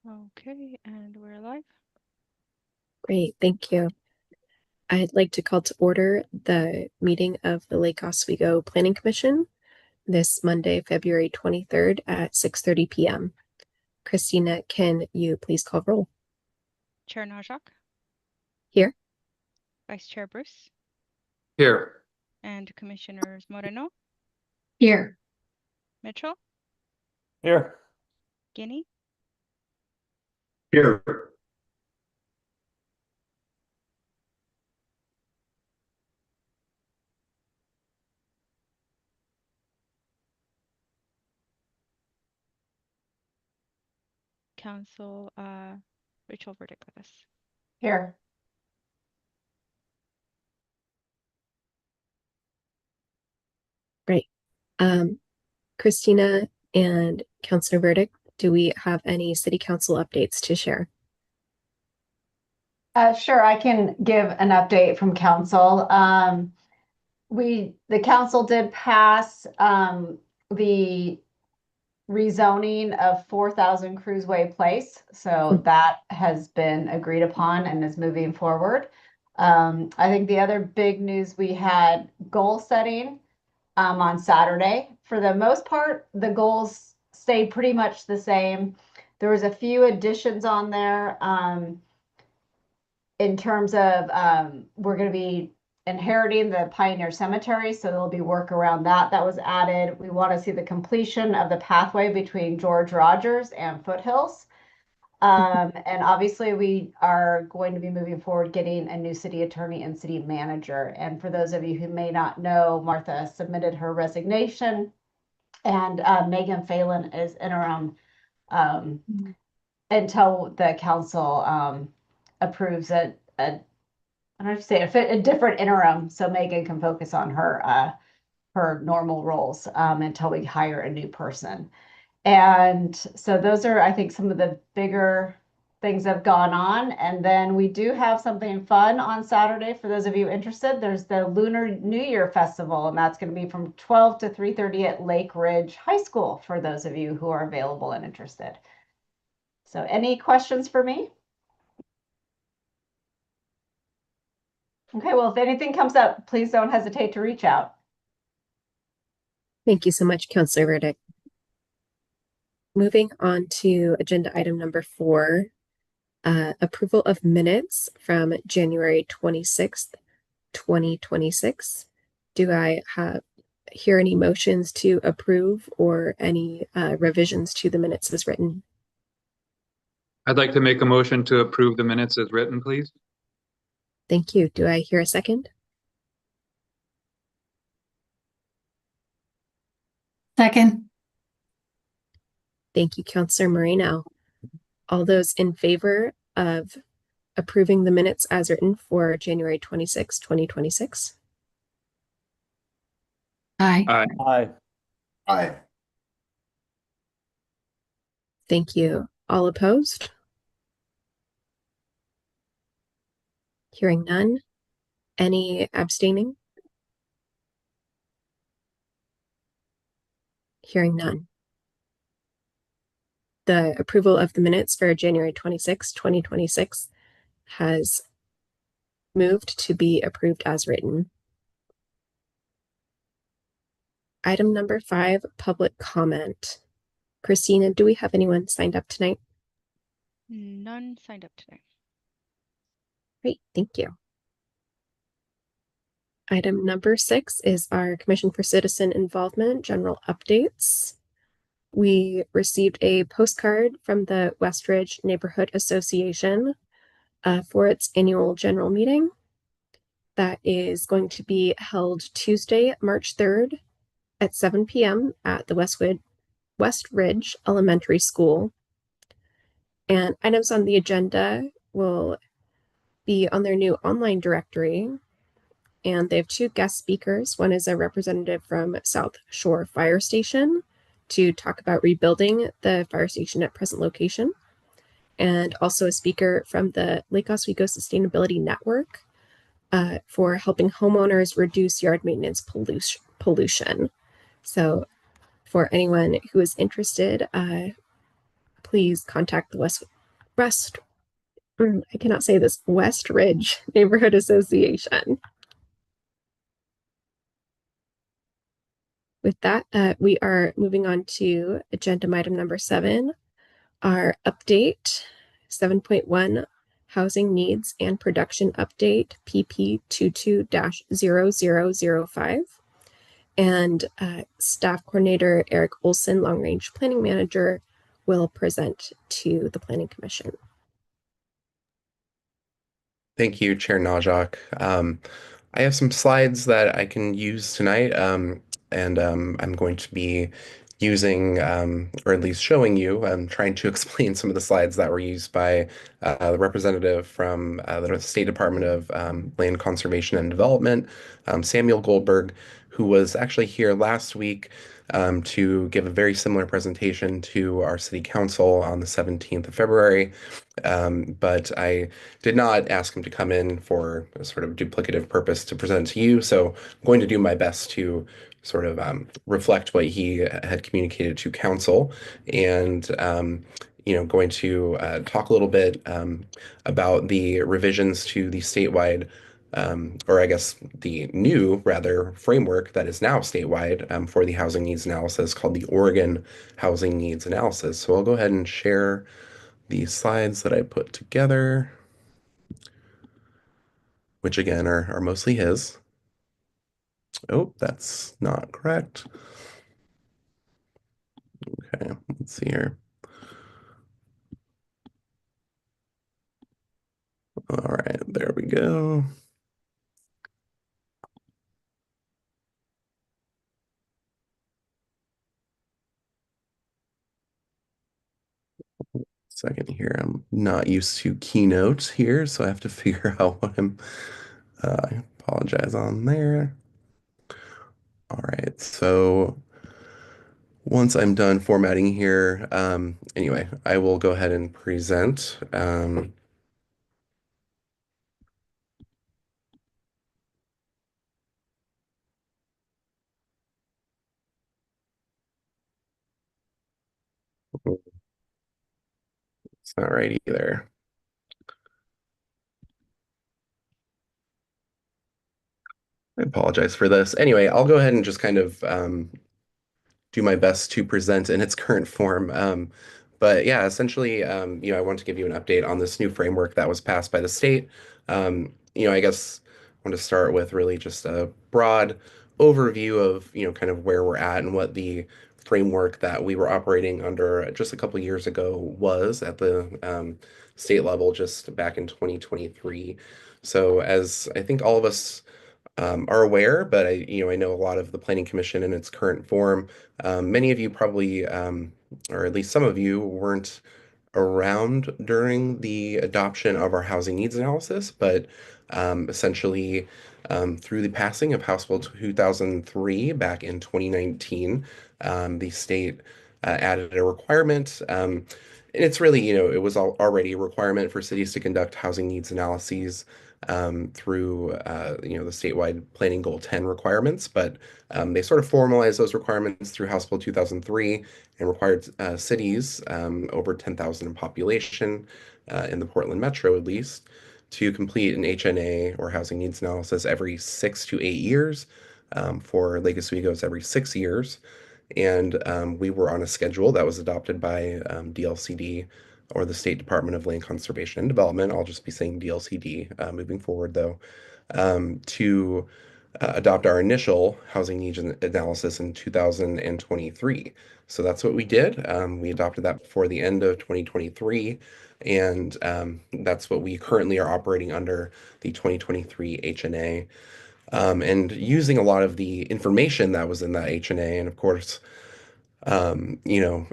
Okay, and we're live. Great, thank you. I'd like to call to order the meeting of the Lake Oswego Planning Commission this Monday, February 23rd at 6:30 p.m. Christina, can you please call roll? Chair Najak, Here. Vice Chair Bruce, Here. and Commissioners Moreno, Here. Mitchell, Here. Guinea, Here. Council Rachel Verdict with us. Here. Great. Christina and Councilor Verdict, do we have any city council updates to share? Sure, I can give an update from council. The council did pass the rezoning of 4,000 Cruiseway Place. So that has been agreed upon and is moving forward. I think the other big news, we had goal setting on Saturday. For the most part, the goals stayed pretty much the same. There was a few additions on there. In terms of we're going to be inheriting the Pioneer Cemetery, so there'll be work around that. That was added. We want to see the completion of the pathway between George Rogers and Foothills. And obviously we are going to be moving forward getting a new city attorney and city manager. And for those of you who may not know, Martha submitted her resignation, and Megan Phelan is interim until the council approves I don't know if you say a different interim, so Megan can focus on her normal roles until we hire a new person. And so those are, I think, some of the bigger things that have gone on. And then we do have something fun on Saturday for those of you interested. There's the Lunar New Year Festival, and that's going to be from 12 to 3:30 at Lake Ridge High School for those of you who are available and interested. So any questions for me? Okay, well, if anything comes up, please don't hesitate to reach out. Thank you so much, Councilor Verdict. Moving on to agenda item number 4, approval of minutes from January 26th, 2026. Do I hear any motions to approve or any revisions to the minutes as written? I'd like to make a motion to approve the minutes as written, please. Thank you. Do I hear a second? Second. Thank you, Councilor Moreno. All those in favor of approving the minutes as written for January 26, 2026? Aye. Aye. Aye. Aye. Thank you. All opposed? Hearing none. Any abstaining? Hearing none. The approval of the minutes for January 26, 2026 has moved to be approved as written. Item number 5, public comment. Christina, do we have anyone signed up tonight? None signed up today. Great, thank you. Item number 6 is our Commission for Citizen Involvement general updates. We received a postcard from the Westridge Neighborhood Association for its annual general meeting that is going to be held Tuesday, March 3rd at 7 p.m. at the Westridge Elementary School. And items on the agenda will be on their new online directory. And they have 2 guest speakers. One is a representative from South Shore Fire Station to talk about rebuilding the fire station at present location, and also a speaker from the Lake Oswego Sustainability Network for helping homeowners reduce yard maintenance pollution. So for anyone who is interested, please contact the I cannot say this, West Ridge Neighborhood Association. With that, we are moving on to agenda item number 7, our update 7.1 Housing Needs and Production Update PP 22-0005. And Staff Coordinator Erik Olson, Long Range Planning Manager, will present to the Planning Commission. Thank you, Chair Najak. I have some slides that I can use tonight, and I'm going to be using, or at least showing you, trying to explain some of the slides that were used by the representative from the State Department of Land Conservation and Development, Samuel Goldberg, who was actually here last week to give a very similar presentation to our City Council on the 17th of February. But I did not ask him to come in for a sort of duplicative purpose to present to you. So I'm going to do my best to sort of reflect what he had communicated to council, and going to talk a little bit about the revisions to the statewide, or I guess the new rather framework that is now statewide for the housing needs analysis, called the Oregon Housing Needs Analysis. So I'll go ahead and share the slides that I put together, which again are mostly his. Oh, that's not correct. Okay, let's see here. All right, there we go. Second here, I'm not used to keynotes here, so I have to figure out what I apologize on there. All right, so once I'm done formatting here, anyway, I will go ahead and present. It's not right either. I apologize for this. Anyway, I'll go ahead and just kind of do my best to present in its current form. But yeah, essentially, I want to give you an update on this new framework that was passed by the state. I guess I want to start with really just a broad overview of, kind of where we're at and what the framework that we were operating under just a couple years ago was at the state level just back in 2023. So as I think all of us are aware, but I know a lot of the Planning Commission in its current form. Many of you probably, or at least some of you, weren't around during the adoption of our housing needs analysis, but essentially through the passing of House Bill 2003 back in 2019, the state added a requirement. And it's really, it was already a requirement for cities to conduct housing needs analyses through the statewide planning goal 10 requirements, but they sort of formalized those requirements through House Bill 2003 and required cities over 10,000 in population in the Portland metro at least to complete an HNA or housing needs analysis every 6 to 8 years. For Lake Oswego, it's every 6 years. And we were on a schedule that was adopted by DLCD, or the State Department of Land Conservation and Development. I'll just be saying DLCD moving forward, though, to adopt our initial housing needs analysis in 2023. So that's what we did. We adopted that before the end of 2023, and that's what we currently are operating under, the 2023 HNA. And using a lot of the information that was in that HNA, and of course,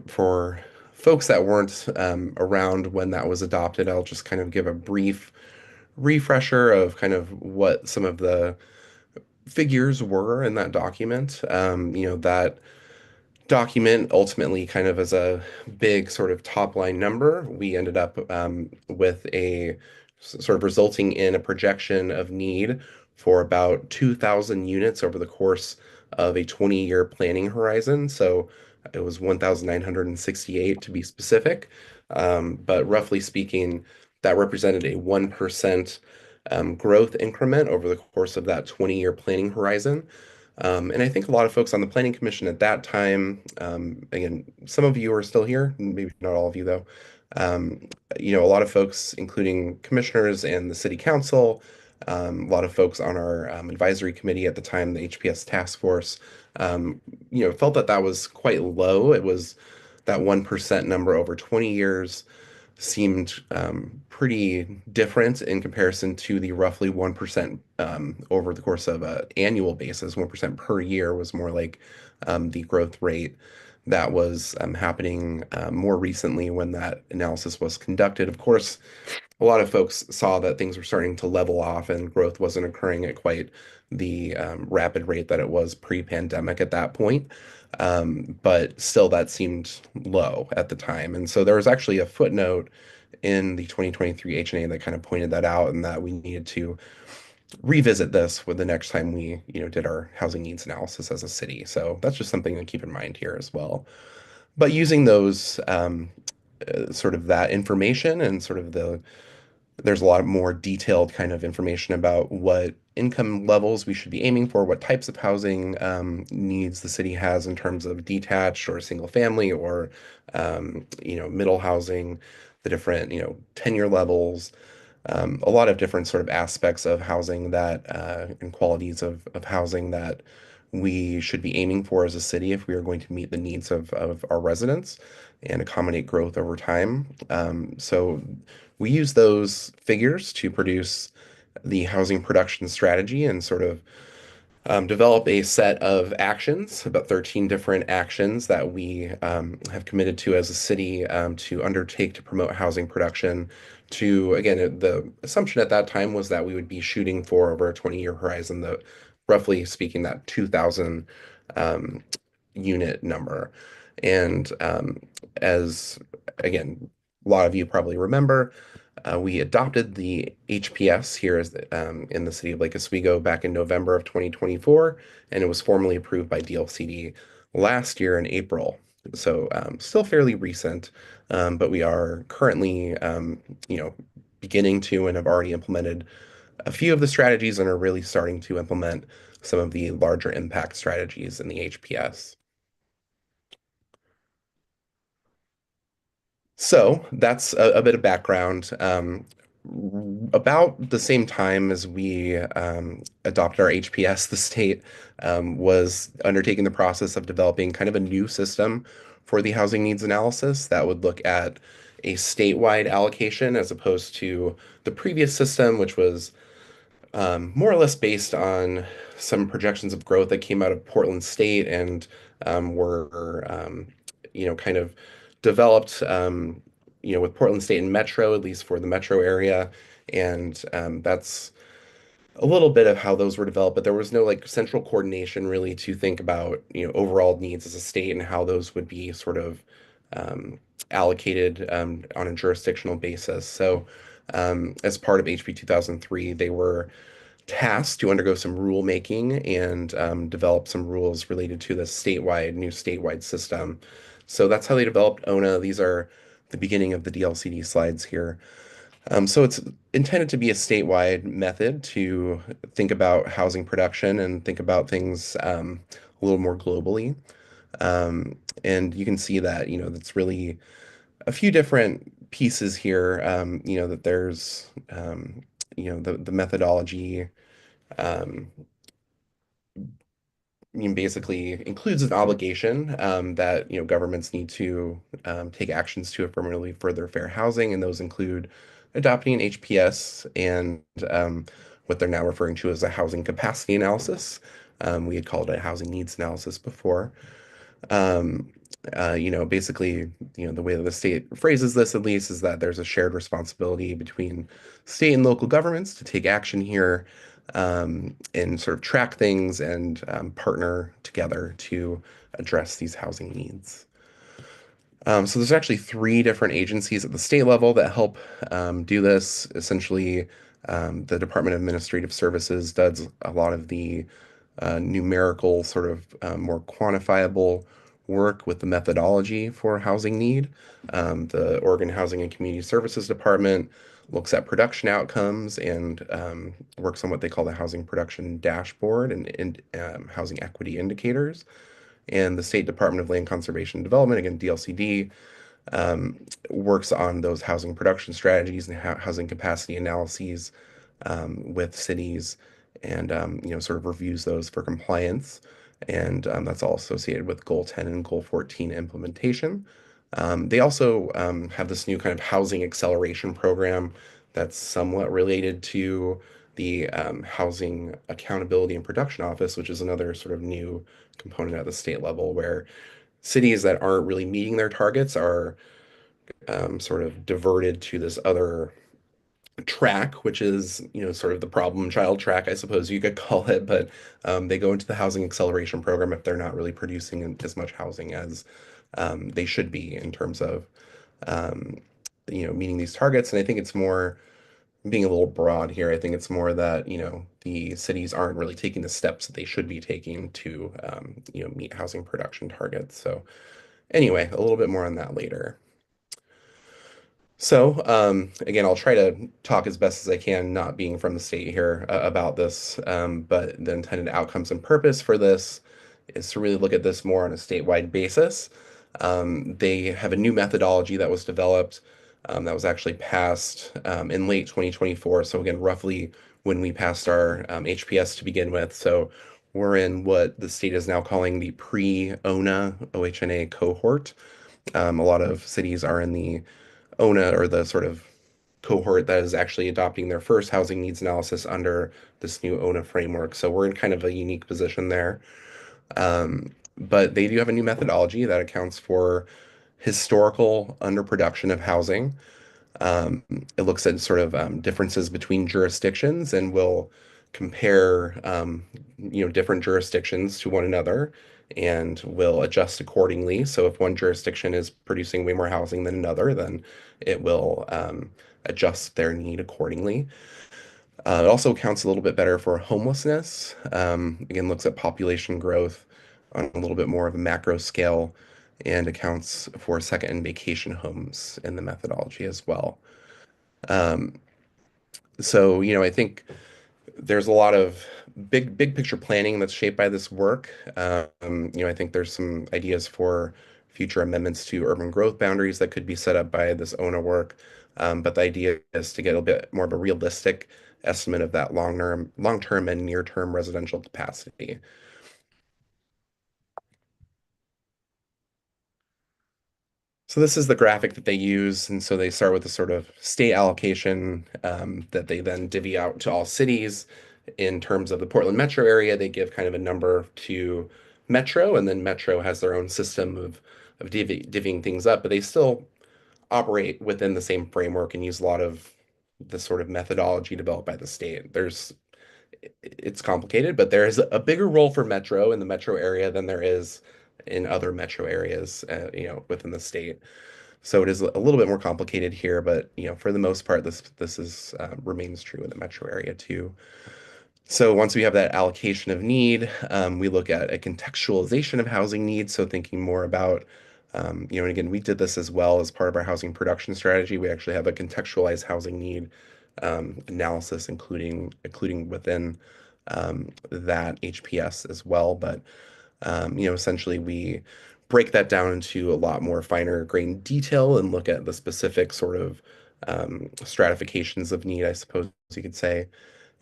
for folks that weren't around when that was adopted, I'll just kind of give a brief refresher of kind of what some of the figures were in that document. That document ultimately kind of as a big sort of top line number, we ended up with a sort of resulting in a projection of need for about 2,000 units over the course of a 20-year planning horizon. So it was 1,968 to be specific. But roughly speaking, that represented a 1% growth increment over the course of that 20-year planning horizon. And I think a lot of folks on the Planning Commission at that time, again, some of you are still here, maybe not all of you though. A lot of folks, including commissioners and the city council, a lot of folks on our advisory committee at the time, the HPS task force, felt that that was quite low. It was that 1% number over 20 years seemed pretty different in comparison to the roughly 1% over the course of an annual basis. 1% per year was more like the growth rate that was happening more recently when that analysis was conducted. Of course, a lot of folks saw that things were starting to level off and growth wasn't occurring at quite the rapid rate that it was pre-pandemic at that point. But still, that seemed low at the time. And so there was actually a footnote in the 2023 HNA that kind of pointed that out and that we needed to revisit this with the next time we, did our housing needs analysis as a city. So that's just something to keep in mind here as well. But using those sort of that information and sort of there's a lot more detailed kind of information about what income levels we should be aiming for, what types of housing needs the city has in terms of detached or single family or middle housing, the different tenure levels, a lot of different sort of aspects of housing that and qualities of housing that we should be aiming for as a city if we are going to meet the needs of our residents and accommodate growth over time. So we use those figures to produce the housing production strategy and sort of develop a set of actions, about 13 different actions that we have committed to as a city to undertake to promote housing production. Again, the assumption at that time was that we would be shooting for over a 20-year horizon, roughly speaking, that 2,000 unit number. And as, again, a lot of you probably remember, we adopted the HPS here in the city of Lake Oswego back in November of 2024, and it was formally approved by DLCD last year in April. So still fairly recent, but we are currently, beginning to and have already implemented a few of the strategies and are really starting to implement some of the larger impact strategies in the HPS. So that's a bit of background. About the same time as we adopted our HPS, the state was undertaking the process of developing kind of a new system for the housing needs analysis that would look at a statewide allocation as opposed to the previous system, which was more or less based on some projections of growth that came out of Portland State and were, kind of developed, with Portland State and Metro, at least for the metro area. And that's a little bit of how those were developed, but there was no like central coordination really to think about, overall needs as a state and how those would be sort of allocated on a jurisdictional basis. So as part of HB 2003, they were tasked to undergo some rulemaking and develop some rules related to the new statewide system. So that's how they developed OHNA. These are the beginning of the DLCD slides here. So it's intended to be a statewide method to think about housing production and think about things a little more globally. And you can see that, that's really a few different pieces here, that there's, the methodology basically includes an obligation that governments need to take actions to affirmatively further fair housing, and those include adopting an HPS and what they're now referring to as a housing capacity analysis. We had called it a housing needs analysis before. Basically, the way that the state phrases this, at least, is that there's a shared responsibility between state and local governments to take action here and sort of track things and partner together to address these housing needs. So there's actually 3 different agencies at the state level that help do this. Essentially, the Department of Administrative Services does a lot of the numerical, sort of more quantifiable work with the methodology for housing need. The Oregon Housing and Community Services Department looks at production outcomes and works on what they call the Housing Production Dashboard and housing equity indicators. And the State Department of Land Conservation and Development, again, DLCD, works on those housing production strategies and housing capacity analyses with cities and sort of reviews those for compliance. And that's all associated with Goal 10 and Goal 14 implementation. They also have this new kind of housing acceleration program that's somewhat related to the Housing Accountability and Production Office, which is another sort of new component at the state level where cities that aren't really meeting their targets are sort of diverted to this other track, which is, sort of the problem child track, I suppose you could call it, but they go into the housing acceleration program if they're not really producing as much housing as they should be in terms of, meeting these targets. And I think it's more being a little broad here. I think it's more that, the cities aren't really taking the steps that they should be taking to, meet housing production targets. So anyway, a little bit more on that later. So, again, I'll try to talk as best as I can, not being from the state here, about this. But the intended outcomes and purpose for this is to really look at this more on a statewide basis. They have a new methodology that was developed that was actually passed in late 2024. So again, roughly when we passed our HPS to begin with. So we're in what the state is now calling the pre-OHNA, OHNA cohort. A lot of cities are in the OHNA, or the sort of cohort that is actually adopting their first housing needs analysis under this new OHNA framework. So we're in kind of a unique position there. But they do have a new methodology that accounts for historical underproduction of housing. It looks at sort of differences between jurisdictions and will compare different jurisdictions to one another and will adjust accordingly. So if one jurisdiction is producing way more housing than another, then it will adjust their need accordingly. It also accounts a little bit better for homelessness. Again, looks at population growth on a little bit more of a macro scale and accounts for second and vacation homes in the methodology as well. So, I think there's a lot of big picture planning that's shaped by this work. I think there's some ideas for future amendments to urban growth boundaries that could be set up by this OHNA work. But the idea is to get a bit more of a realistic estimate of that long-term and near-term residential capacity. So this is the graphic that they use, and so they start with the sort of state allocation that they then divvy out to all cities. In terms of the Portland metro area, they give kind of a number to Metro, and then Metro has their own system of divvying things up, but they still operate within the same framework and use a lot of the sort of methodology developed by the state. It's complicated, but there is a bigger role for Metro in the metro area than there is in other metro areas, within the state. So it is a little bit more complicated here, but for the most part, this is remains true in the metro area too. So once we have that allocation of need, we look at a contextualization of housing needs. So thinking more about, and again, we did this as well as part of our housing production strategy. We actually have a contextualized housing need analysis, including within that HPS as well. But essentially we break that down into a lot more finer grained detail and look at the specific sort of stratifications of need, I suppose you could say,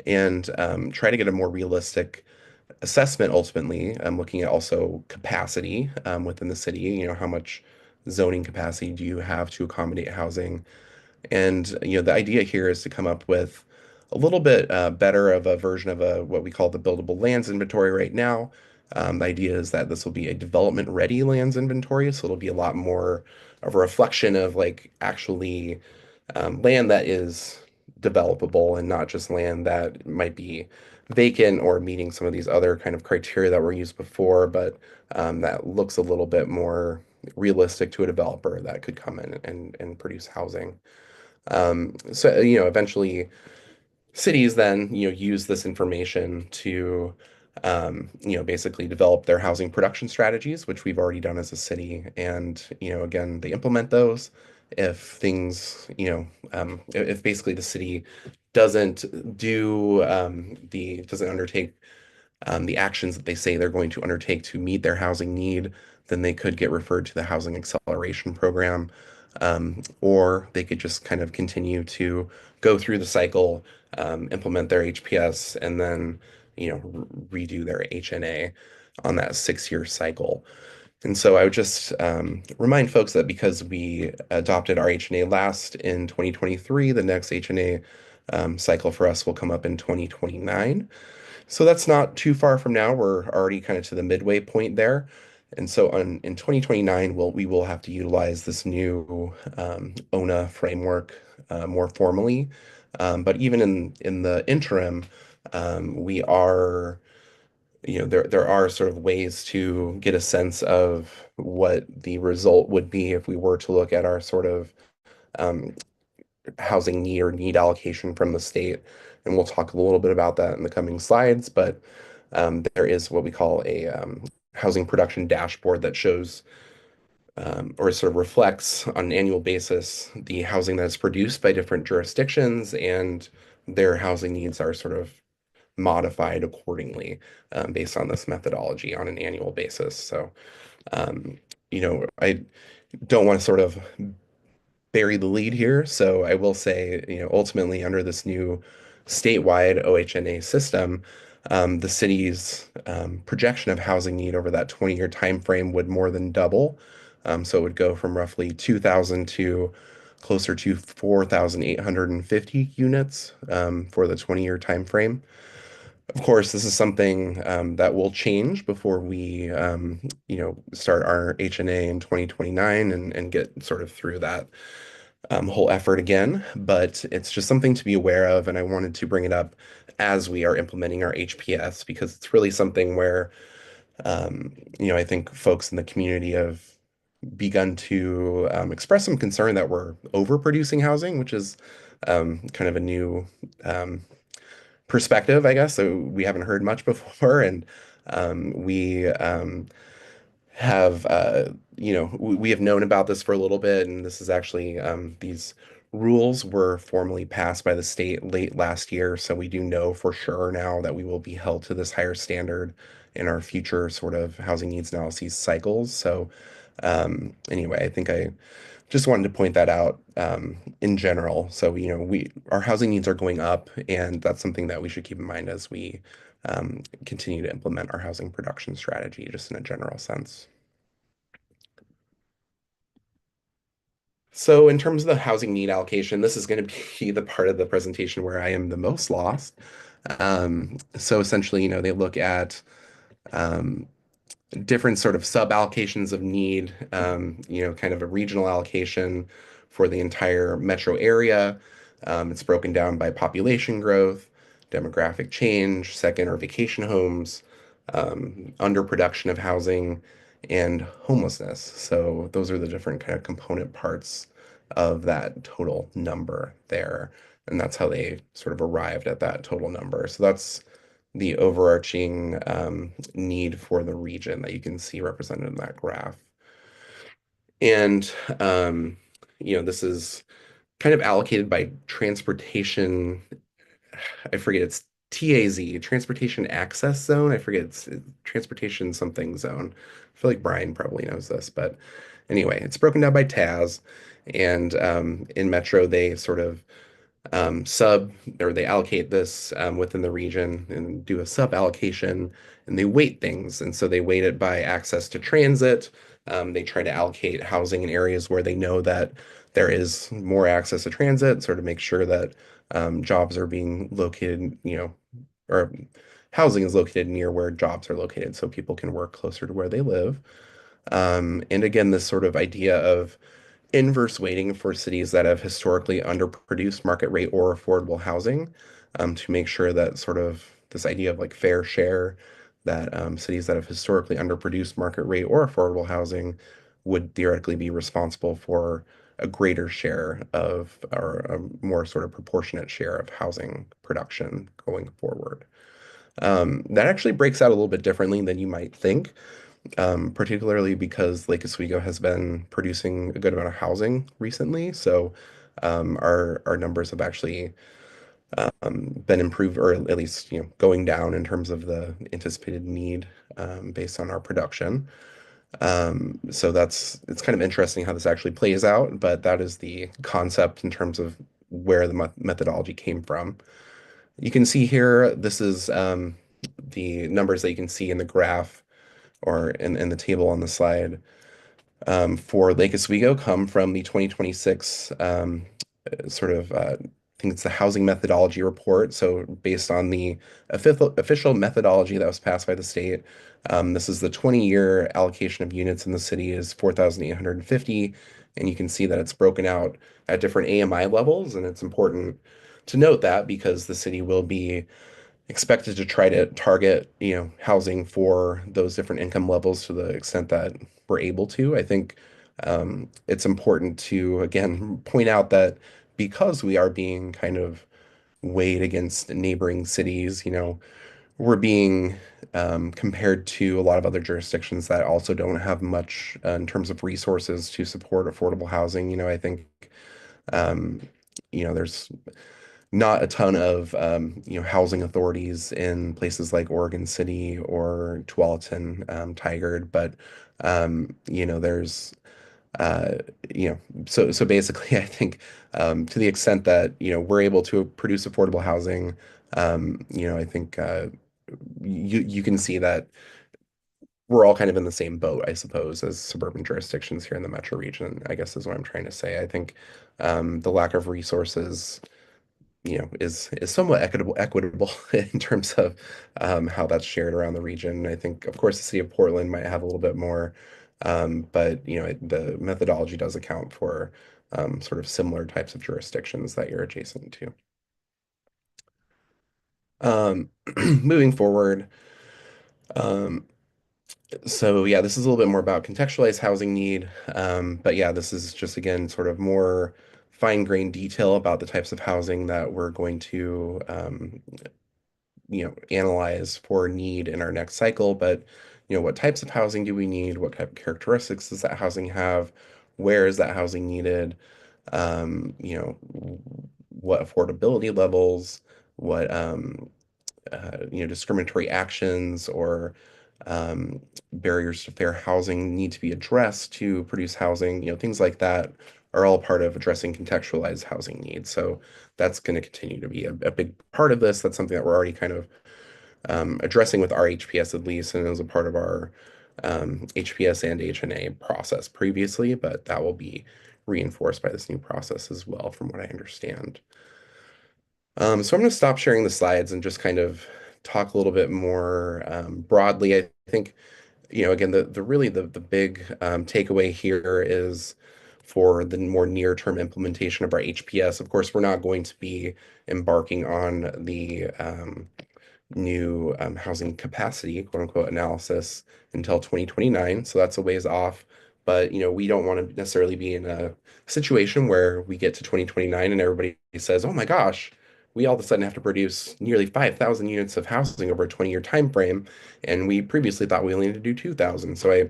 and try to get a more realistic assessment ultimately. I'm looking at also capacity within the city, how much zoning capacity do you have to accommodate housing? And the idea here is to come up with a little bit better of a version of what we call the buildable lands inventory right now. The idea is that this will be a development ready lands inventory, so it'll be a lot more of a reflection of like actually land that is developable and not just land that might be vacant or meeting some of these other kind of criteria that were used before, but that looks a little bit more realistic to a developer that could come in and produce housing. So eventually cities then use this information to basically develop their housing production strategies, which we've already done as a city. And, again, they implement those. If things, if basically the city doesn't doesn't undertake the actions that they say they're going to undertake to meet their housing need, then they could get referred to the Housing Acceleration Program, or they could just kind of continue to go through the cycle, implement their HPS, and then redo their HNA on that 6-year cycle. And so I would just remind folks that because we adopted our HNA last in 2023, the next HNA cycle for us will come up in 2029. So that's not too far from now. We're already kind of to the midway point there. And so in 2029, we will have to utilize this new OHNA framework more formally. But even in the interim, we are, there are sort of ways to get a sense of what the result would be if we were to look at our sort of um, housing need or need allocation from the state. And we'll talk a little bit about that in the coming slides, but there is what we call a housing production dashboard that shows or sort of reflects on an annual basis the housing that is produced by different jurisdictions, and their housing needs are sort of modified accordingly based on this methodology on an annual basis. So, I don't want to sort of bury the lead here. So I will say, ultimately under this new statewide OHNA system, the city's projection of housing need over that 20-year time frame would more than double. So it would go from roughly 2,000 to closer to 4,850 units for the 20-year time frame. Of course, this is something that will change before we, start our HNA in 2029 and get sort of through that whole effort again. But it's just something to be aware of, and I wanted to bring it up as we are implementing our HPS because it's really something where, I think folks in the community have begun to express some concern that we're overproducing housing, which is kind of a new perspective, I guess. So we haven't heard much before, and we have we have known about this for a little bit, and this is actually these rules were formally passed by the state late last year, so we do know for sure now that we will be held to this higher standard in our future sort of housing needs analyses cycles. So anyway, I think I just wanted to point that out in general. So, our housing needs are going up, and that's something that we should keep in mind as we continue to implement our housing production strategy, just in a general sense. So in terms of the housing need allocation, this is going to be the part of the presentation where I am the most lost. So essentially, they look at different sort of sub-allocations of need, kind of a regional allocation for the entire metro area. It's broken down by population growth, demographic change, second or vacation homes, underproduction of housing, and homelessness. So those are the different kind of component parts of that total number there. And that's how they sort of arrived at that total number. So that's the overarching need for the region that you can see represented in that graph. And, this is kind of allocated by transportation. I forget, it's TAZ, Transportation Access Zone. I forget, it's Transportation something zone. I feel like Brian probably knows this, but anyway, it's broken down by TAZ. And in Metro, they sort of they allocate this within the region and do a sub allocation, and they weight things. And so they weight it by access to transit. They try to allocate housing in areas where they know that there is more access to transit, sort of make sure that jobs are being located, or housing is located near where jobs are located so people can work closer to where they live. And again, this sort of idea of inverse weighting for cities that have historically underproduced market rate or affordable housing, to make sure that sort of this idea of like fair share, that cities that have historically underproduced market rate or affordable housing would theoretically be responsible for a greater share of, or a more sort of proportionate share of housing production going forward. That actually breaks out a little bit differently than you might think, particularly because Lake Oswego has been producing a good amount of housing recently. So our numbers have actually been improved, or at least going down in terms of the anticipated need based on our production. So it's kind of interesting how this actually plays out, but that is the concept in terms of where the methodology came from. You can see here, this is the numbers that you can see in the graph or in the table on the slide for Lake Oswego come from the 2026 sort of, I think it's the housing methodology report. So based on the official methodology that was passed by the state, this is the 20-year allocation of units in the city is 4,850. And you can see that it's broken out at different AMI levels. And it's important to note that because the city will be expected to try to target, housing for those different income levels to the extent that we're able to. I think it's important to, again, point out that because we are being kind of weighed against neighboring cities, we're being compared to a lot of other jurisdictions that also don't have much in terms of resources to support affordable housing. I think, there's not a ton of housing authorities in places like Oregon City or Tualatin, Tigard, but there's uh, so basically, I think to the extent that we're able to produce affordable housing, I think you can see that we're all kind of in the same boat, I suppose, as suburban jurisdictions here in the metro region, I guess is what I'm trying to say. I think the lack of resources is somewhat equitable in terms of how that's shared around the region. I think, of course, the city of Portland might have a little bit more, but the methodology does account for sort of similar types of jurisdictions that you're adjacent to. Moving forward, um, so yeah, this is a little bit more about contextualized housing need, but yeah, this is just again sort of more fine-grained detail about the types of housing that we're going to analyze for need in our next cycle. But what types of housing do we need? What type of characteristics does that housing have? Where is that housing needed? What affordability levels? What discriminatory actions or barriers to fair housing need to be addressed to produce housing? Things like that are all part of addressing contextualized housing needs. So that's going to continue to be a big part of this. That's something that we're already kind of addressing with our HPS at least, and it was a part of our HPS and HNA process previously, but that will be reinforced by this new process as well, from what I understand. So I'm going to stop sharing the slides and just kind of talk a little bit more broadly. I think, again, the really the big takeaway here is for the more near-term implementation of our HPS. Of course, we're not going to be embarking on the new housing capacity, quote unquote, analysis until 2029. So that's a ways off. But we don't want to necessarily be in a situation where we get to 2029 and everybody says, "Oh my gosh, we all of a sudden have to produce nearly 5,000 units of housing over a 20-year time frame, and we previously thought we only needed to do 2,000." So I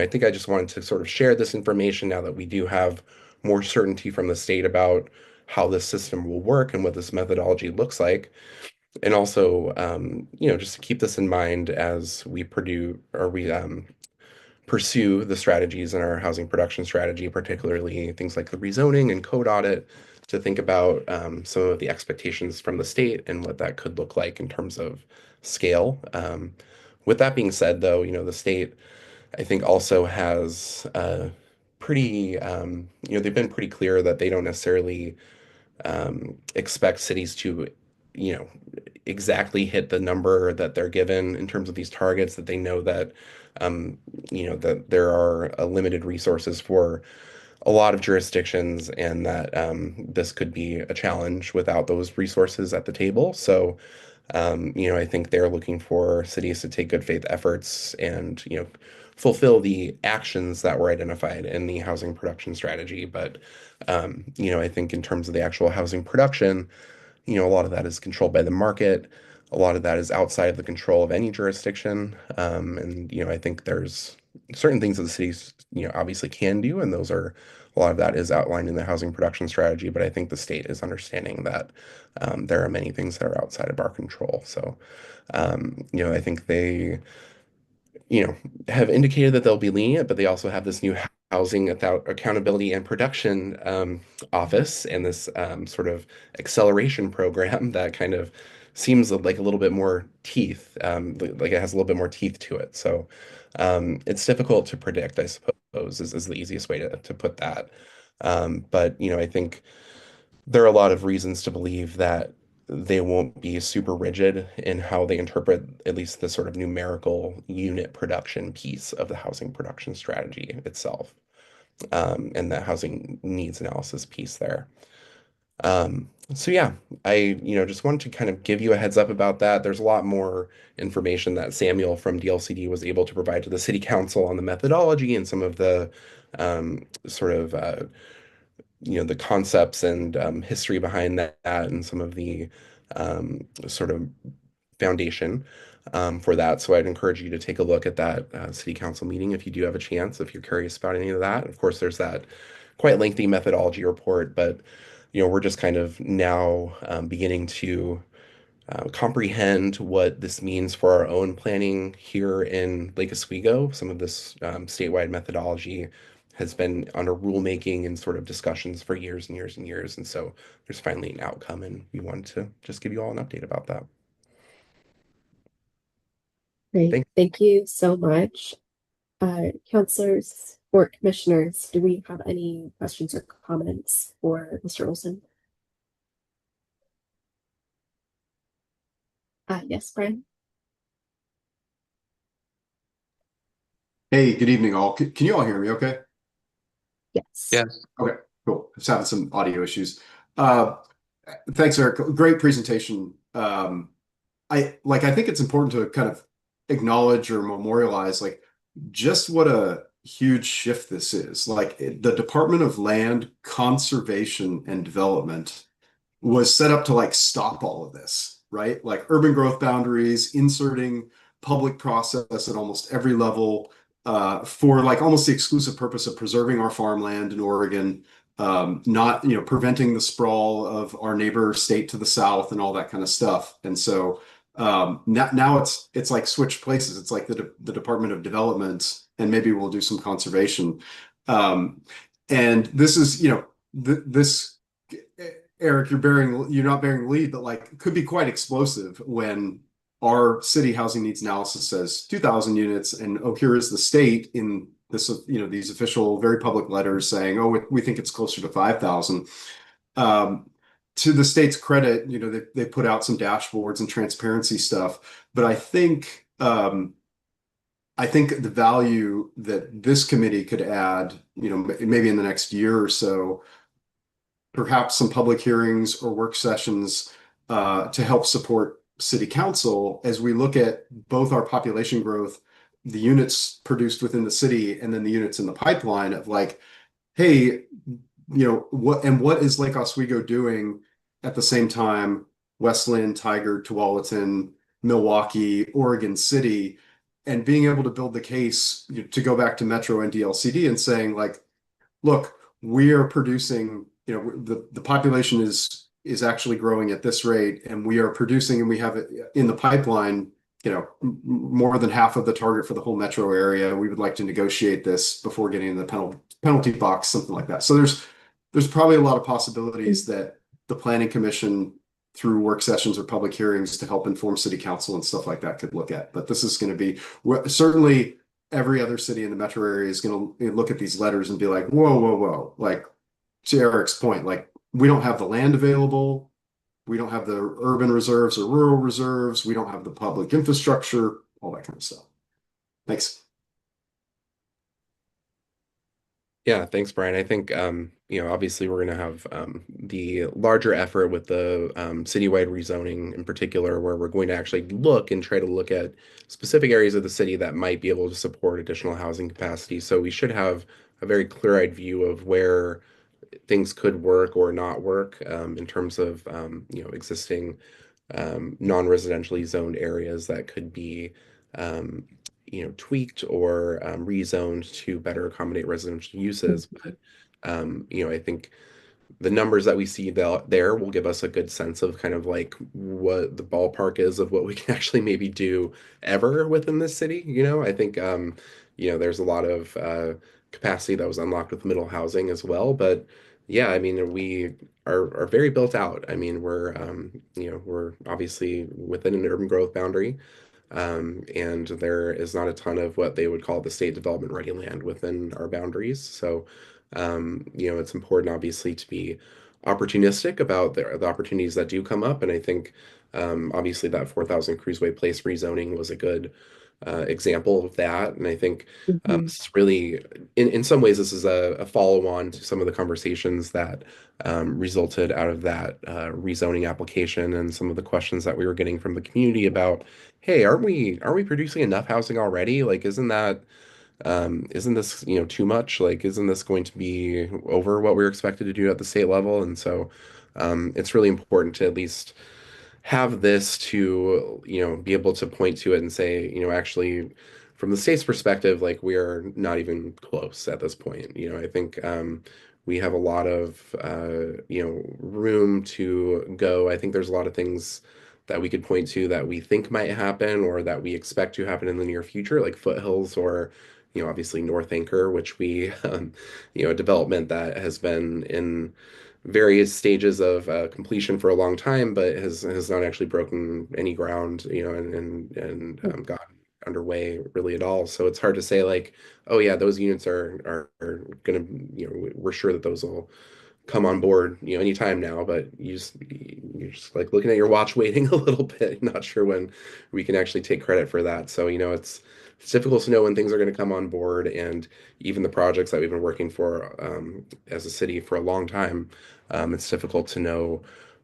think I just wanted to sort of share this information now that we do have more certainty from the state about how this system will work and what this methodology looks like. And also, just to keep this in mind as we pursue the strategies in our housing production strategy, particularly things like the rezoning and code audit, to think about some of the expectations from the state and what that could look like in terms of scale. With that being said, though, the state, I think, also has pretty, they've been pretty clear that they don't necessarily expect cities to, exactly hit the number that they're given in terms of these targets, that they know that, that there are limited resources for a lot of jurisdictions and that this could be a challenge without those resources at the table. So, I think they're looking for cities to take good faith efforts and, fulfill the actions that were identified in the housing production strategy. But, I think in terms of the actual housing production, a lot of that is controlled by the market. a lot of that is outside of the control of any jurisdiction. And, I think there's certain things that the cities, obviously can do, and a lot of that is outlined in the housing production strategy, but I think the state is understanding that there are many things that are outside of our control. So, I think they, have indicated that they'll be lenient, but they also have this new housing accountability and production office and this sort of acceleration program that kind of seems like a little bit more teeth, like it has a little bit more teeth to it. So it's difficult to predict, I suppose, is the easiest way to put that. But I think there are a lot of reasons to believe that they won't be super rigid in how they interpret at least the sort of numerical unit production piece of the housing production strategy itself, and the housing needs analysis piece there. So yeah, I just wanted to kind of give you a heads up about that. There's a lot more information that Samuel from DLCD was able to provide to the city council on the methodology and some of the sort of the concepts and history behind that and some of the sort of foundation for that. So I'd encourage you to take a look at that city council meeting if you do have a chance, if you're curious about any of that. Of course, there's that quite lengthy methodology report, but we're just kind of now beginning to comprehend what this means for our own planning here in Lake Oswego. Some of this statewide methodology has been under rulemaking and sort of discussions for years and years and years. And so there's finally an outcome, and we wanted to just give you all an update about that. Great. Thank you so much. Counselors or commissioners, do we have any questions or comments for Mr. Olson? Yes, Brian? Hey, good evening, all. Can you all hear me okay? Yes. Yes. Okay, cool. Just having some audio issues. Thanks, Eric. Great presentation. I think it's important to kind of acknowledge or memorialize just what a huge shift this is. The Department of Land Conservation and Development was set up to stop all of this, right? Urban growth boundaries, inserting public process at almost every level, for almost the exclusive purpose of preserving our farmland in Oregon, not preventing the sprawl of our neighbor state to the south and all that kind of stuff. And so now it's like switch places. It's like the Department of Development, and maybe we'll do some conservation. And this is this, Eric, you're not bearing the lead, but could be quite explosive when our city housing needs analysis says 2,000 units, and here is the state in this, these official, very public letters saying, oh, we think it's closer to 5,000. To the state's credit, they put out some dashboards and transparency stuff, but I think the value that this committee could add, maybe in the next year or so, perhaps some public hearings or work sessions to help support city council as we look at both our population growth, the units produced within the city, and then the units in the pipeline of hey, what is Lake Oswego doing at the same time Westland, Tigard, Tualatin, Milwaukee, Oregon City, and being able to build the case to go back to Metro and DLCD and saying look, we are producing, the population is actually growing at this rate, and we are producing, and we have it in the pipeline, more than half of the target for the whole metro area. We would like to negotiate this before getting in the penalty box, something like that. So there's probably a lot of possibilities that the Planning Commission, through work sessions or public hearings to help inform city council and stuff like that, could look at. But this is going to be certainly every other city in the metro area is going to look at these letters and be like, whoa. To Eric's point, we don't have the land available. We don't have the urban reserves or rural reserves. We don't have the public infrastructure, all that kind of stuff. Thanks. Yeah, thanks, Brian. I think, obviously we're going to have the larger effort with the citywide rezoning in particular, where we're going to actually try to look at specific areas of the city that might be able to support additional housing capacity. So we should have a very clear-eyed view of where things could work or not work in terms of, existing non-residentially zoned areas that could be tweaked or rezoned to better accommodate residential uses. But I think the numbers that we see there will give us a good sense of kind of like what the ballpark is of what we can actually maybe do ever within this city. I think there's a lot of capacity that was unlocked with middle housing as well. But yeah, I mean, we are very built out. I mean, we're obviously within an urban growth boundary. And there is not a ton of what they would call the state development ready land within our boundaries. So, it's important obviously to be opportunistic about the opportunities that do come up. And I think obviously that 4,000 Cruiseway Place rezoning was a good example of that. And I think this is really, in some ways, this is a follow-on to some of the conversations that resulted out of that rezoning application and some of the questions that we were getting from the community about, hey, aren't we producing enough housing already? Like, isn't this, too much? Like, isn't this going to be over what we're expected to do at the state level? And so it's really important to at least have this to, be able to point to it and say, actually, from the state's perspective, like we are not even close at this point. I think we have a lot of, room to go. I think there's a lot of things that we could point to that we think might happen or that we expect to happen in the near future, like Foothills or, obviously North Anchor, which we, a development that has been in various stages of completion for a long time, but has not actually broken any ground, and gotten underway really at all. So it's hard to say like, oh yeah, those units are gonna, we're sure that those will come on board, anytime now, but you're just like looking at your watch waiting a little bit, not sure when we can actually take credit for that. So, it's difficult to know when things are going to come on board, and even the projects that we've been working for as a city for a long time, it's difficult to know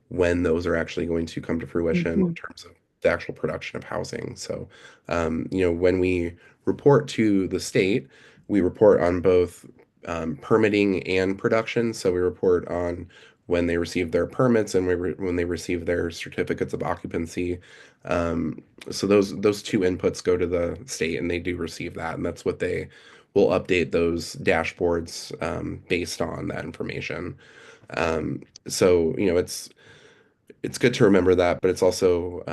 when those are actually going to come to fruition in terms of the actual production of housing. So, when we report to the state, we report on both permitting and production. So we report on when they receive their permits and when they receive their certificates of occupancy. So those two inputs go to the state, and they do receive that, and that's what they will update those dashboards based on that information. So it's good to remember that, but it's also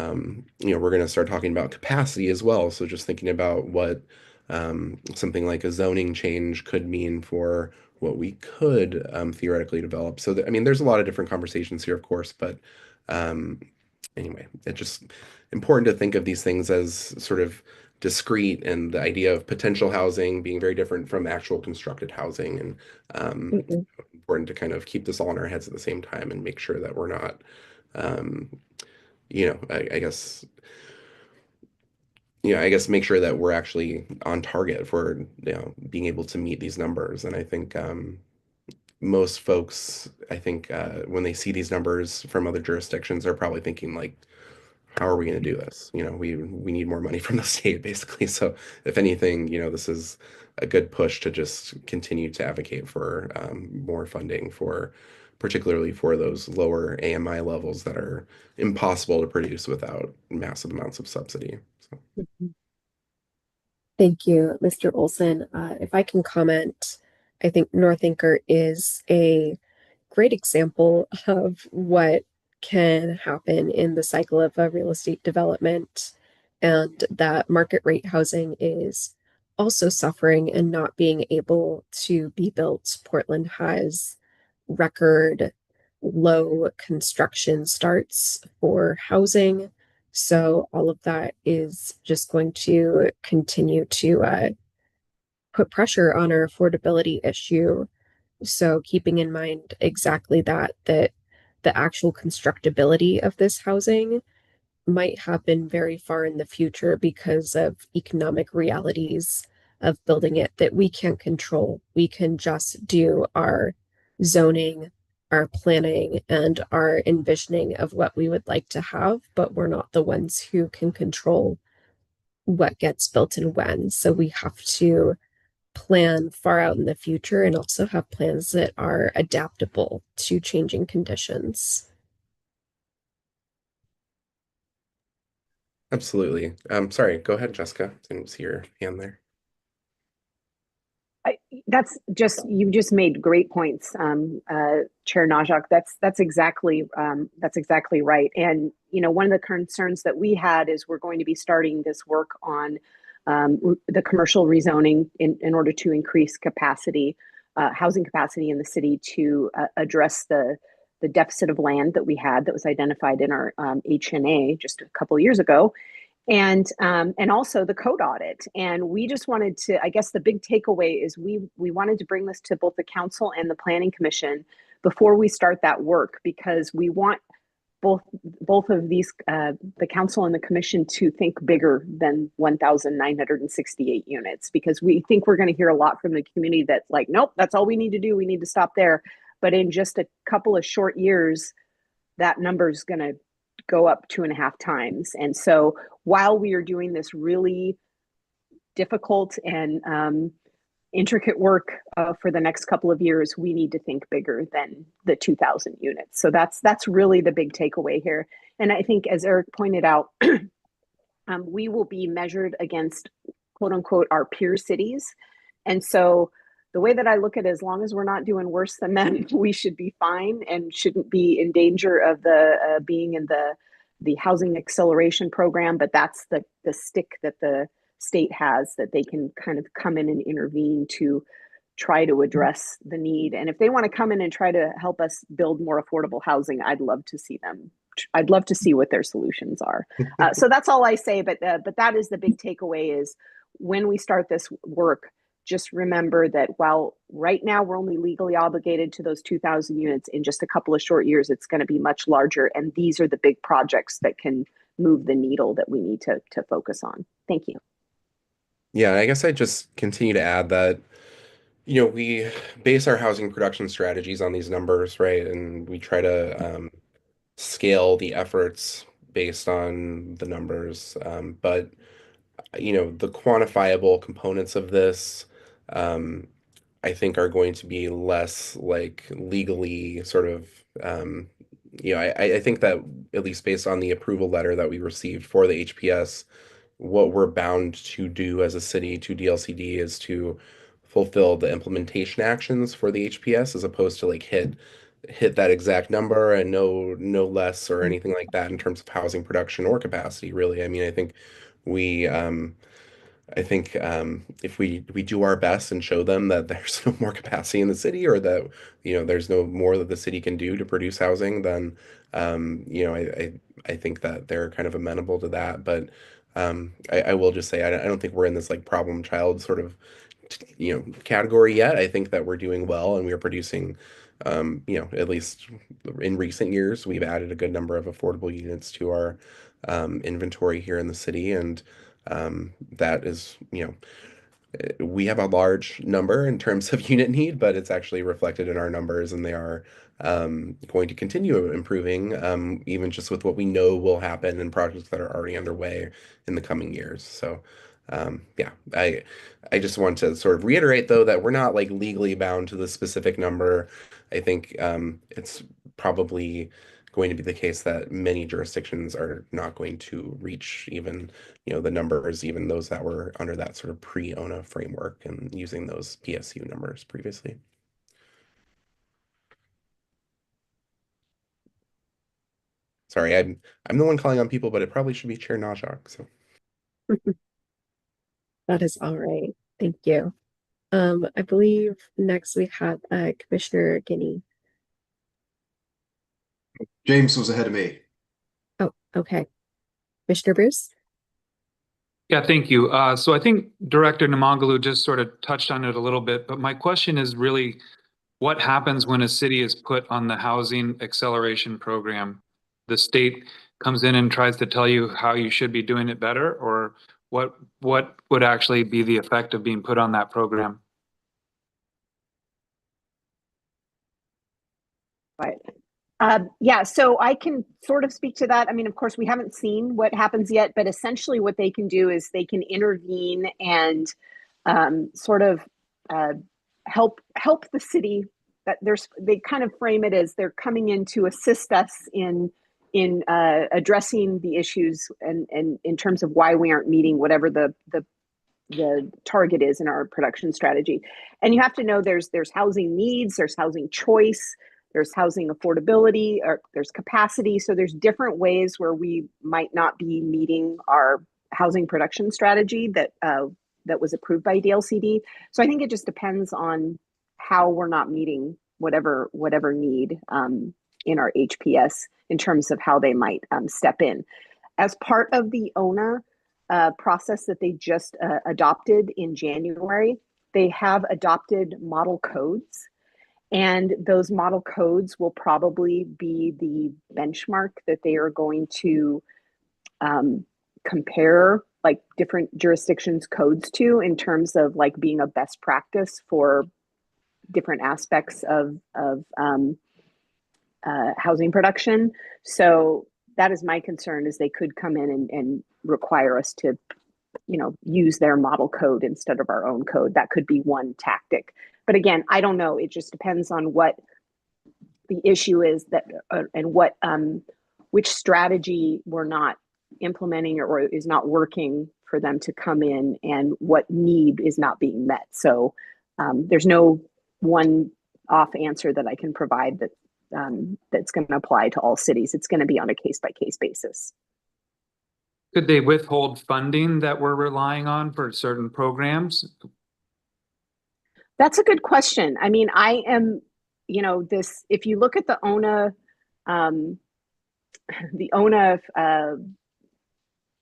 we're going to start talking about capacity as well. So just thinking about what something like a zoning change could mean for what we could theoretically develop. So I mean, there's a lot of different conversations here, of course, but anyway, it's just important to think of these things as sort of discrete, and the idea of potential housing being very different from actual constructed housing, and important to kind of keep this all in our heads at the same time and make sure that we're not I guess make sure that we're actually on target for being able to meet these numbers. And I think most folks, when they see these numbers from other jurisdictions, they're probably thinking like, how are we going to do this? We need more money from the state, basically. So if anything, this is a good push to just continue to advocate for more funding particularly for those lower AMI levels that are impossible to produce without massive amounts of subsidy. So. Thank you, Mr. Olson. If I can comment, I think North Anchor is a great example of what can happen in the cycle of a real estate development, and that market rate housing is also suffering and not being able to be built. Portland has record low construction starts for housing. So all of that is just going to continue to put pressure on our affordability issue. So keeping in mind exactly that the actual constructability of this housing might happen very far in the future because of economic realities of building it that we can't control. We can just do our zoning, our planning, and our envisioning of what we would like to have, but we're not the ones who can control what gets built and when. So we have to plan far out in the future and also have plans that are adaptable to changing conditions. Absolutely. Sorry, go ahead, Jessica. Didn't see your hand there. You just made great points, Chair Najak. That's exactly right. And one of the concerns that we had is we're going to be starting this work on the commercial rezoning in order to increase capacity, housing capacity in the city to address the deficit of land that we had that was identified in our OHNA just a couple of years ago, and also the code audit. And we just wanted to, I guess the big takeaway is we wanted to bring this to both the council and the planning commission before we start that work, because we want both of these, the council and the commission, to think bigger than 1,968 units, because we think we're going to hear a lot from the community that's like, nope, that's all we need to do. We need to stop there. But in just a couple of short years, that number is going to go up 2.5 times. And so while we are doing this really difficult and intricate work for the next couple of years, we need to think bigger than the 2,000 units. So that's really the big takeaway here. And I think, as Erik pointed out, we will be measured against, quote unquote, our peer cities. And so the way that I look at it, as long as we're not doing worse than them, we should be fine and shouldn't be in danger of being in the housing acceleration program. But that's the stick that the state has, that they can kind of come in and intervene to try to address the need. And if they want to come in and try to help us build more affordable housing, I'd love to see them. I'd love to see what their solutions are. So that's all I say. But that is the big takeaway: is when we start this work, just remember that while right now we're only legally obligated to those 2,000 units, in just a couple of short years, it's going to be much larger. And these are the big projects that can move the needle that we need to focus on. Thank you. Yeah, I guess I just continue to add that, we base our housing production strategies on these numbers, right? And we try to scale the efforts based on the numbers. But the quantifiable components of this, I think, are going to be less like legally sort of, I think that, at least based on the approval letter that we received for the HPS, what we're bound to do as a city to DLCD is to fulfill the implementation actions for the HPS, as opposed to like hit that exact number and no less or anything like that in terms of housing production or capacity, really. I mean, if we do our best and show them that there's no more capacity in the city, or that there's no more that the city can do to produce housing, then I think that they're kind of amenable to that. But I will just say, I don't think we're in this like problem child sort of category yet. I think that we're doing well, and we are producing, at least in recent years, we've added a good number of affordable units to our inventory here in the city. And that is, we have a large number in terms of unit need, but it's actually reflected in our numbers, and they are going to continue improving, even just with what we know will happen in projects that are already underway in the coming years. So yeah, I just want to sort of reiterate, though, that we're not like legally bound to the specific number. I think it's probably going to be the case that many jurisdictions are not going to reach even, the numbers, even those that were under that sort of pre-OHNA framework and using those PSU numbers previously. Sorry, I'm the one calling on people, but it probably should be Chair Najak. So That is all right. Thank you. I believe next we have Commissioner Guinea. James was ahead of me. Oh, okay. Commissioner Bruce? Yeah, thank you. So I think Director Namangalu just sort of touched on it a little bit, but my question is really, what happens when a city is put on the housing acceleration program? The state comes in and tries to tell you how you should be doing it better, or what would actually be the effect of being put on that program? Right. Yeah, so I can sort of speak to that. I mean, of course, we haven't seen what happens yet, but essentially what they can do is they can intervene and sort of help the city. That they kind of frame it as they're coming in to assist us in in addressing the issues and in terms of why we aren't meeting whatever the target is in our production strategy. And you have to know there's housing needs, there's housing choice, there's housing affordability, or there's capacity. So there's different ways where we might not be meeting our housing production strategy that was approved by DLCD. So I think it just depends on how we're not meeting whatever need in our HPS in terms of how they might step in. As part of the OHNA process that they just adopted in January, they have adopted model codes. And those model codes will probably be the benchmark that they are going to compare like different jurisdictions' codes to in terms of like being a best practice for different aspects of housing production. So that is my concern, is they could come in and require us to, use their model code instead of our own code. That could be one tactic. But again, I don't know. It just depends on what the issue is that and what which strategy we're not implementing or is not working for them to come in, and what need is not being met. So there's no one off answer that I can provide that that's going to apply to all cities. It's going to be on a case-by-case basis. Could they withhold funding that we're relying on for certain programs? That's a good question. I mean, I am, if you look at the OHNA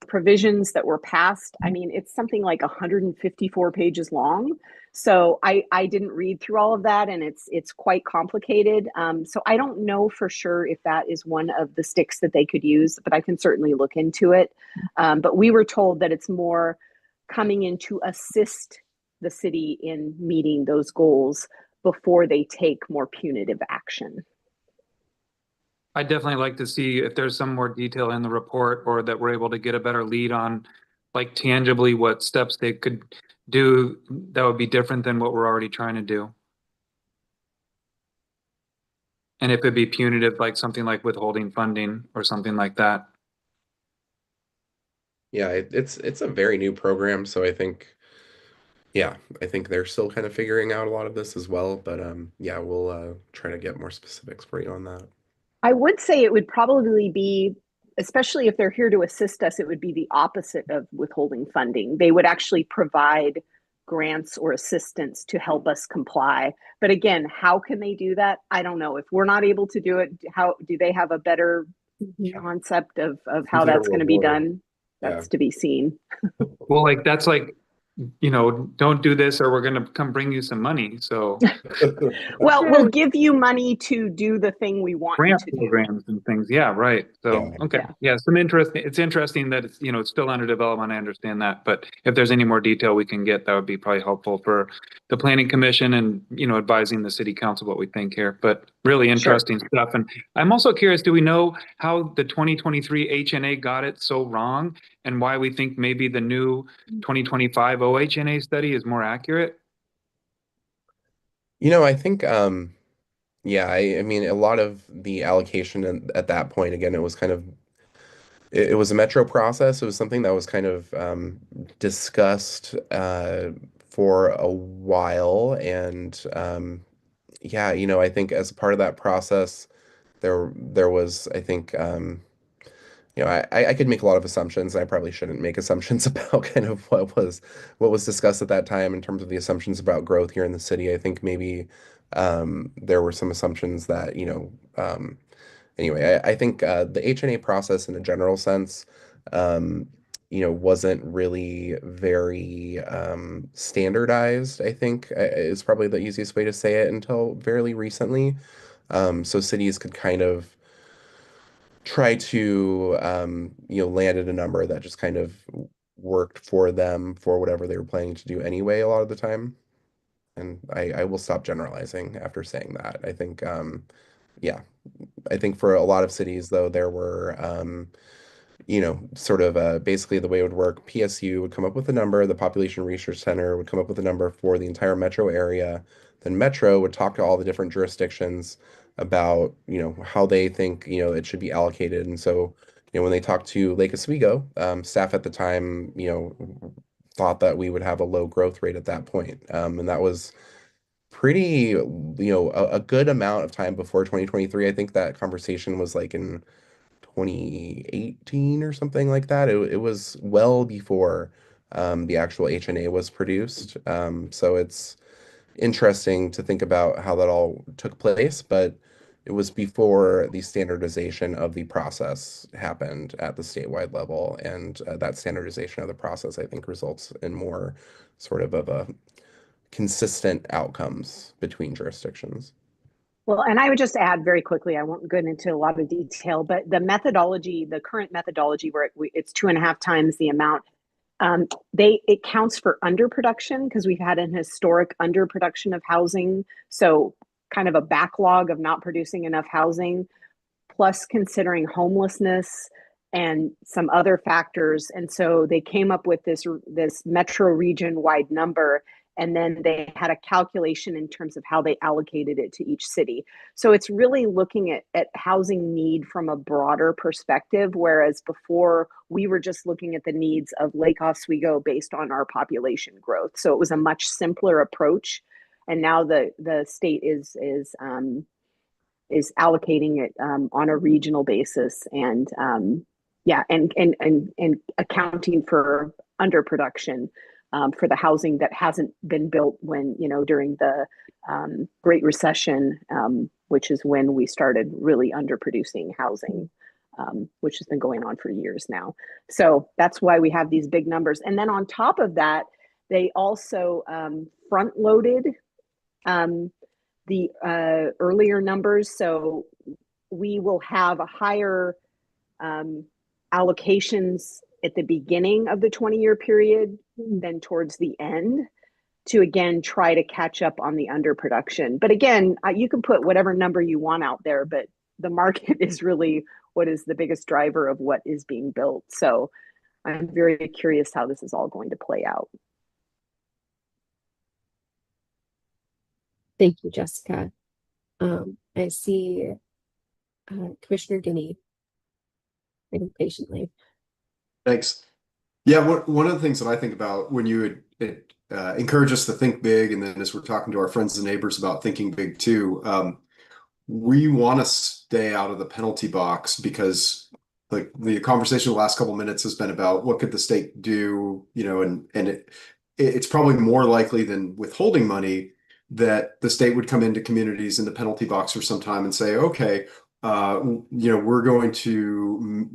provisions that were passed, I mean, it's something like 154 pages long. So I didn't read through all of that, and it's quite complicated. So I don't know for sure if that is one of the sticks that they could use, but I can certainly look into it. But we were told that it's more coming in to assist the city in meeting those goals before they take more punitive action. I'd definitely like to see if there's some more detail in the report, or that we're able to get a better lead on, like, tangibly what steps they could do that would be different than what we're already trying to do. And if it'd be punitive, like something like withholding funding or something like that. Yeah, it's a very new program, so I think they're still kind of figuring out a lot of this as well. But yeah, we'll try to get more specifics for you on that. I would say it would probably be, especially if they're here to assist us, it would be the opposite of withholding funding. They would actually provide grants or assistance to help us comply. But again, how can they do that? I don't know. If we're not able to do it, how do they have a better concept of how that's going to be done? That's to be seen. Well, like, that's like, don't do this or we're going to come bring you some money. So well, we'll give you money to do the thing we want you grant to do. programs and things. Yeah, right. So okay. Yeah, it's interesting that it's still under development. I understand that, but if there's any more detail we can get, that would be probably helpful for the planning commission and advising the city council what we think here. But really interesting stuff. And I'm also curious, do we know how the 2023 HNA got it so wrong, and why we think maybe the new 2025 OHNA study is more accurate? I think yeah, I mean, a lot of the allocation at that point, again, it was kind of it was a metro process. It was something that was kind of discussed for a while, and yeah, I think as part of that process, there was, I think, I could make a lot of assumptions. I probably shouldn't make assumptions about kind of what was discussed at that time in terms of the assumptions about growth here in the city. I think maybe there were some assumptions that, anyway, I think the HNA process in a general sense, wasn't really very standardized, I think, is probably the easiest way to say it, until fairly recently. So cities could kind of try to land at a number that just kind of worked for them for whatever they were planning to do anyway a lot of the time. And I will stop generalizing after saying that. I think yeah, I think for a lot of cities though, there were sort of basically the way it would work, PSU would come up with a number, the Population Research Center would come up with a number for the entire metro area. Then Metro would talk to all the different jurisdictions about, how they think, it should be allocated. And so, when they talked to Lake Oswego, staff at the time, thought that we would have a low growth rate at that point. And that was pretty, a good amount of time before 2023. I think that conversation was like in 2018 or something like that. It was well before the actual HNA was produced. So it's interesting to think about how that all took place, but it was before the standardization of the process happened at the statewide level. And that standardization of the process, I think, results in more sort of a consistent outcomes between jurisdictions. Well, and I would just add very quickly, I won't go into a lot of detail, but the methodology, the current methodology where it's 2.5 times the amount, it counts for underproduction because we've had an historic underproduction of housing. So kind of a backlog of not producing enough housing, plus considering homelessness and some other factors. And so they came up with this metro region wide number. And then they had a calculation in terms of how they allocated it to each city. So it's really looking at housing need from a broader perspective, whereas before we were just looking at the needs of Lake Oswego based on our population growth. So it was a much simpler approach. And now the state is allocating it on a regional basis and and accounting for underproduction. For the housing that hasn't been built when, during the Great Recession, which is when we started really underproducing housing, which has been going on for years now. So that's why we have these big numbers. And then on top of that, they also front loaded the earlier numbers. So we will have a higher allocations at the beginning of the 20-year period than towards the end to, again, try to catch up on the underproduction. But again, you can put whatever number you want out there, but the market is really what is the biggest driver of what is being built. So I'm very curious how this is all going to play out. Thank you, Jessica. I see Commissioner Guinea waiting patiently. Thanks. Yeah, one of the things that I think about when you encourage us to think big, and then as we're talking to our friends and neighbors about thinking big too, we want to stay out of the penalty box because like the conversation the last couple minutes has been about what could the state do, and it's probably more likely than withholding money that the state would come into communities in the penalty box for some time and say, okay, we're going to,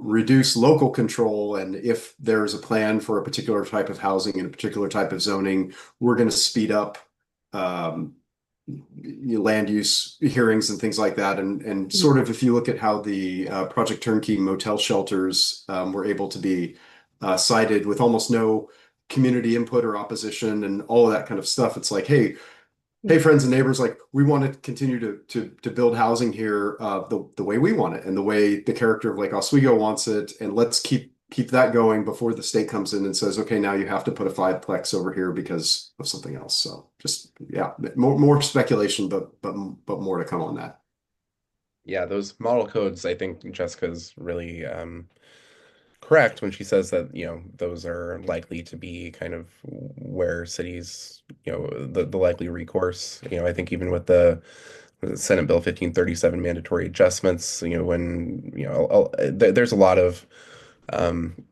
reduce local control. And if there's a plan for a particular type of housing and a particular type of zoning, we're going to speed up land use hearings and things like that. And sort of if you look at how the Project Turnkey motel shelters were able to be cited with almost no community input or opposition and all of that kind of stuff, it's like, hey, friends and neighbors, like we want to continue to build housing here the way we want it and the way the character of Lake Oswego wants it, and let's keep that going before the state comes in and says, okay, now you have to put a 5-plex over here because of something else. So just more speculation, but more to come on that. Yeah, those model codes, I think Jessica's really correct when she says that, those are likely to be kind of where cities, the likely recourse. I think even with the Senate Bill 1537 mandatory adjustments, when, there's a lot of, and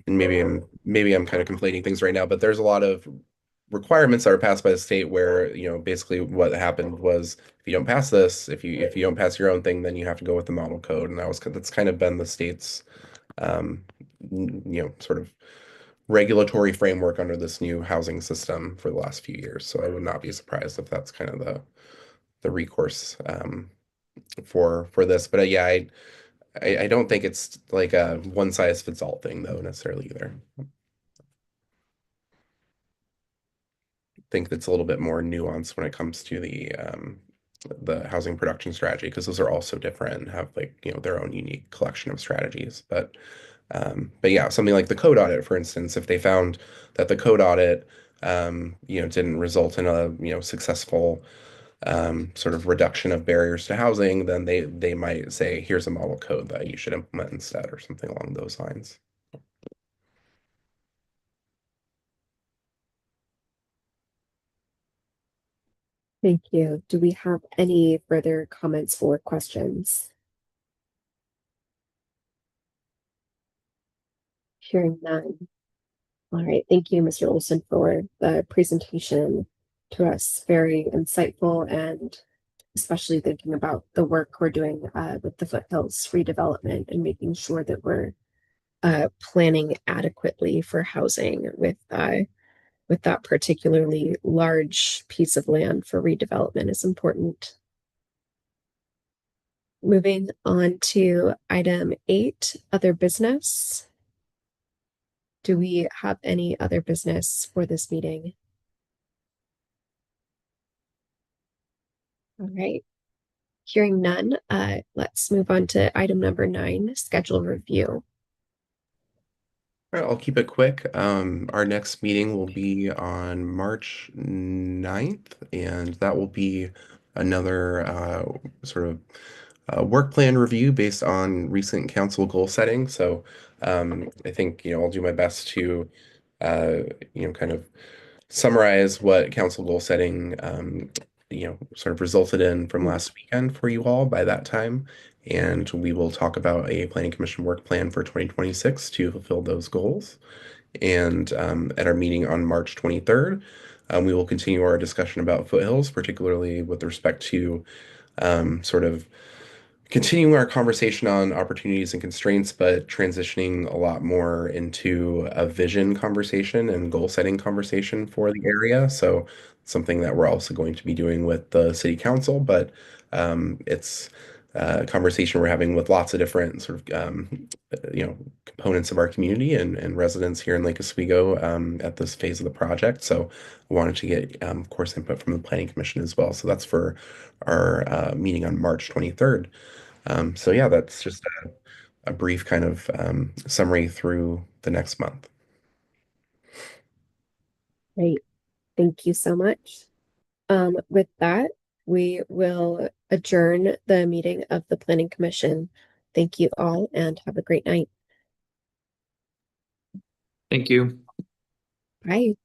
maybe I'm kind of conflating things right now, but there's a lot of requirements that are passed by the state where, basically what happened was if you don't pass this, if you don't pass your own thing, then you have to go with the model code. And that's kind of been the state's sort of regulatory framework under this new housing system for the last few years. So I would not be surprised if that's kind of the recourse for this. But I don't think it's like a one size fits all thing though necessarily either. I think that's a little bit more nuanced when it comes to the housing production strategy, because those are also different and have their own unique collection of strategies. But yeah, something like the code audit, for instance, if they found that the code audit didn't result in a, successful sort of reduction of barriers to housing, then they might say, here's a model code that you should implement instead, or something along those lines. Thank you. Do we have any further comments or questions? Hearing none. All right. Thank you, Mr. Olson, for the presentation to us. Very insightful, and especially thinking about the work we're doing with the foothills redevelopment and making sure that we're planning adequately for housing with that particularly large piece of land for redevelopment is important. Moving on to item 8, other business. Do we have any other business for this meeting? All right. Hearing none, let's move on to item number 9, schedule review. All right, I'll keep it quick. Our next meeting will be on March 9th, and that will be another sort of work plan review based on recent council goal setting. So I think, I'll do my best to, kind of summarize what council goal setting, sort of resulted in from last weekend for you all by that time. And we will talk about a planning commission work plan for 2026 to fulfill those goals. And at our meeting on March 23rd, we will continue our discussion about foothills, particularly with respect to sort of continuing our conversation on opportunities and constraints, but transitioning a lot more into a vision conversation and goal setting conversation for the area. So something that we're also going to be doing with the city council, but it's a conversation we're having with lots of different sort of components of our community and residents here in Lake Oswego at this phase of the project. So I wanted to get, of course, input from the Planning Commission as well. So that's for our meeting on March 23rd. So yeah, that's just a brief kind of summary through the next month. Great. Thank you so much. With that, we will adjourn the meeting of the Planning Commission. Thank you all and have a great night. Thank you. Bye.